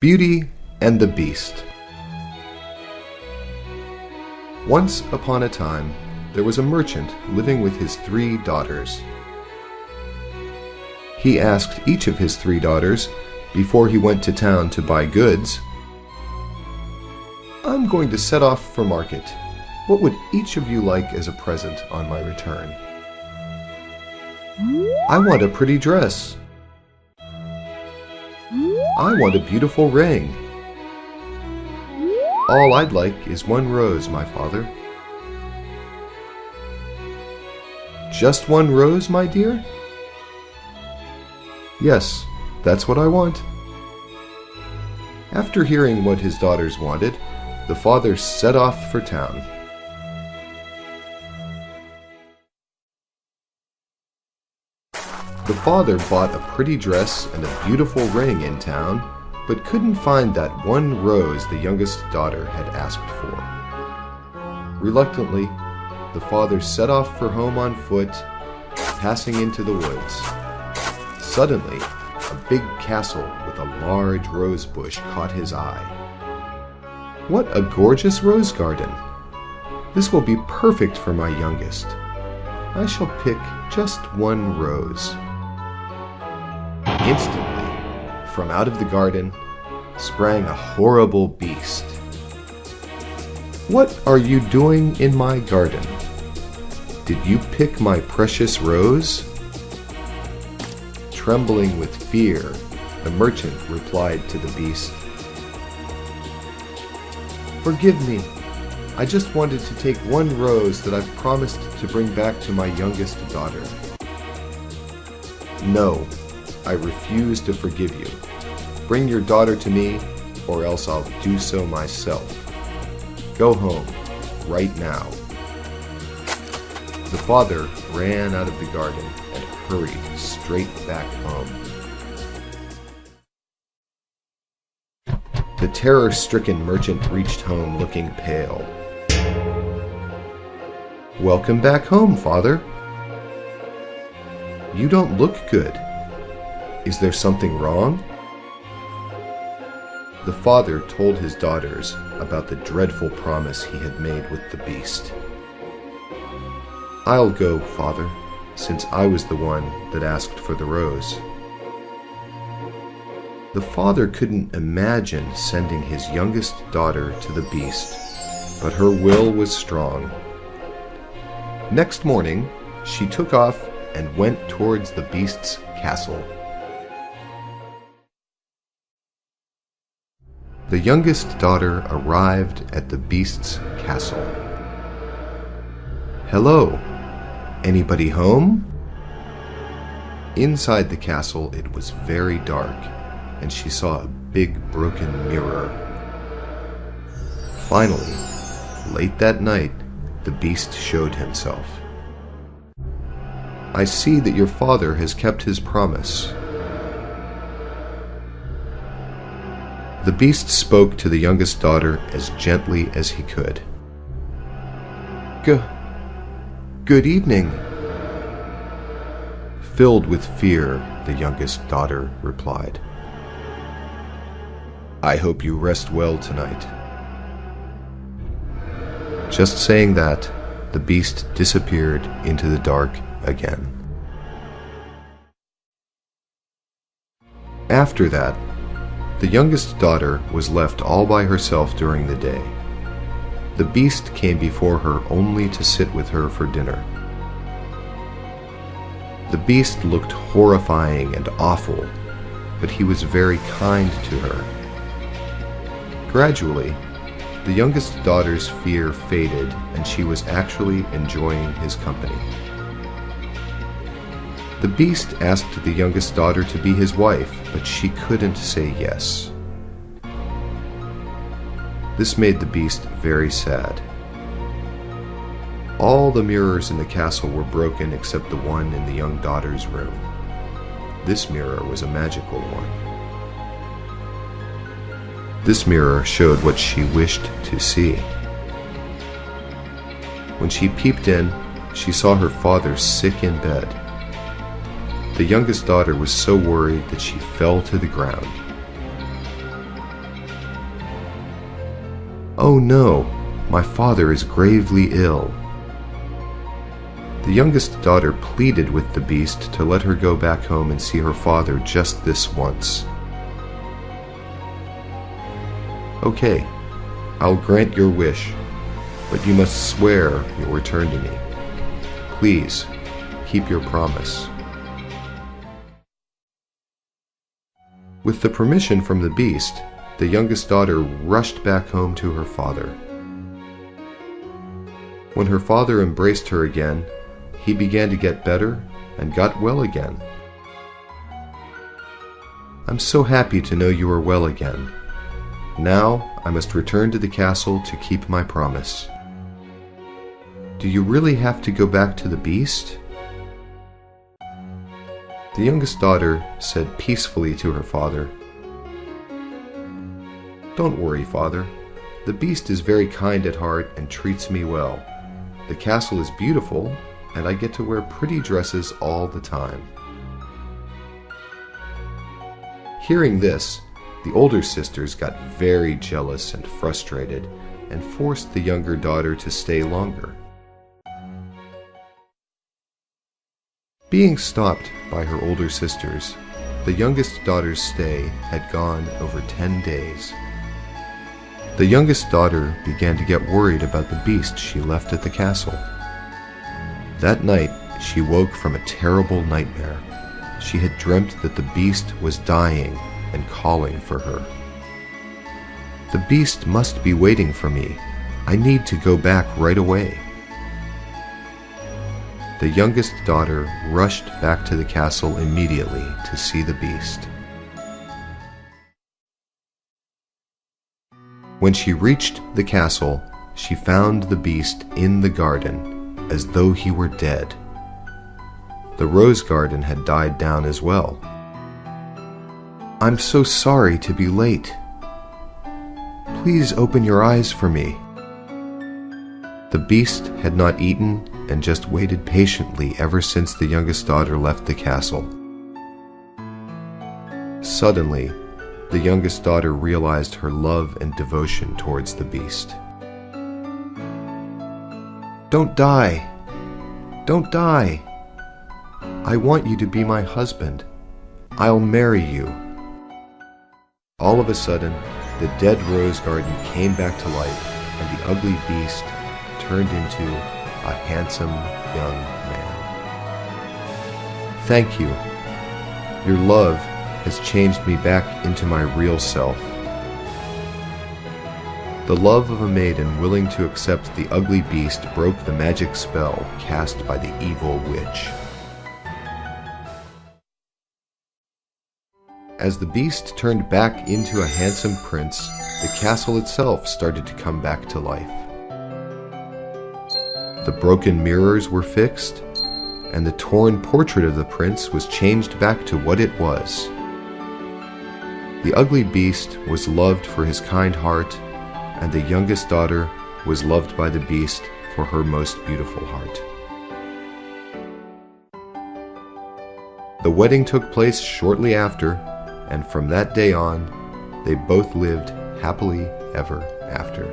Beauty and the Beast. Once upon a time, there was a merchant living with his 3 daughters. He asked each of his 3 daughters, before he went to town to buy goods, "I'm going to set off for market. What would each of you like as a present on my return?" "I want a pretty dress." "I want a beautiful ring." "All I'd like is 1 rose, my father." "Just 1 rose, my dear?" "Yes, that's what I want." After hearing what his daughters wanted, the father set off for town. The father bought a pretty dress and a beautiful ring in town, but couldn't find that 1 rose the youngest daughter had asked for. Reluctantly, the father set off for home on foot, passing into the woods. Suddenly, a big castle with a large rose bush caught his eye. "What a gorgeous rose garden! This will be perfect for my youngest. I shall pick just 1 rose." Instantly, from out of the garden, sprang a horrible beast. "What are you doing in my garden? Did you pick my precious rose?" Trembling with fear, the merchant replied to the beast, "Forgive me. I just wanted to take 1 rose that I've promised to bring back to my youngest daughter." "No, I refuse to forgive you. Bring your daughter to me, or else I'll do so myself. Go home, right now." The father ran out of the garden and hurried straight back home. The terror-stricken merchant reached home looking pale. "Welcome back home, father. You don't look good. Is there something wrong?" The father told his daughters about the dreadful promise he had made with the beast. "I'll go, father, since I was the one that asked for the rose." The father couldn't imagine sending his youngest daughter to the beast, but her will was strong. Next morning, she took off and went towards the beast's castle. The youngest daughter arrived at the beast's castle. "Hello, anybody home?" Inside the castle it was very dark, and she saw a big broken mirror. Finally, late that night, the beast showed himself. "I see that your father has kept his promise." The beast spoke to the youngest daughter as gently as he could. Good evening." Filled with fear, the youngest daughter replied, "I hope you rest well tonight." Just saying that, the beast disappeared into the dark again. After that, the youngest daughter was left all by herself during the day. The beast came before her only to sit with her for dinner. The beast looked horrifying and awful, but he was very kind to her. Gradually, the youngest daughter's fear faded, and she was actually enjoying his company. The beast asked the youngest daughter to be his wife, but she couldn't say yes. This made the beast very sad. All the mirrors in the castle were broken except the one in the young daughter's room. This mirror was a magical one. This mirror showed what she wished to see. When she peeped in, she saw her father sick in bed. The youngest daughter was so worried that she fell to the ground. "Oh no, my father is gravely ill." The youngest daughter pleaded with the beast to let her go back home and see her father just this once. "Okay, I'll grant your wish, but you must swear you'll return to me. Please, keep your promise." With the permission from the beast, the youngest daughter rushed back home to her father. When her father embraced her again, he began to get better and got well again. "I'm so happy to know you are well again. Now I must return to the castle to keep my promise." "Do you really have to go back to the beast?" The youngest daughter said peacefully to her father, "Don't worry, father. The beast is very kind at heart and treats me well. The castle is beautiful, and I get to wear pretty dresses all the time." Hearing this, the older sisters got very jealous and frustrated and forced the younger daughter to stay longer. Being stopped by her older sisters, the youngest daughter's stay had gone over 10 days. The youngest daughter began to get worried about the beast she left at the castle. That night, she woke from a terrible nightmare. She had dreamt that the beast was dying and calling for her. "The beast must be waiting for me. I need to go back right away." The youngest daughter rushed back to the castle immediately to see the beast. When she reached the castle, she found the beast in the garden, as though he were dead. The rose garden had died down as well. "I'm so sorry to be late. Please open your eyes for me." The beast had not eaten and just waited patiently ever since the youngest daughter left the castle. Suddenly, the youngest daughter realized her love and devotion towards the beast. "Don't die! Don't die! I want you to be my husband. I'll marry you." All of a sudden, the dead rose garden came back to life, and the ugly beast turned into a handsome young man. "Thank you. Your love has changed me back into my real self." The love of a maiden willing to accept the ugly beast broke the magic spell cast by the evil witch. As the beast turned back into a handsome prince, the castle itself started to come back to life. The broken mirrors were fixed, and the torn portrait of the prince was changed back to what it was. The ugly beast was loved for his kind heart, and the youngest daughter was loved by the beast for her most beautiful heart. The wedding took place shortly after, and from that day on, they both lived happily ever after.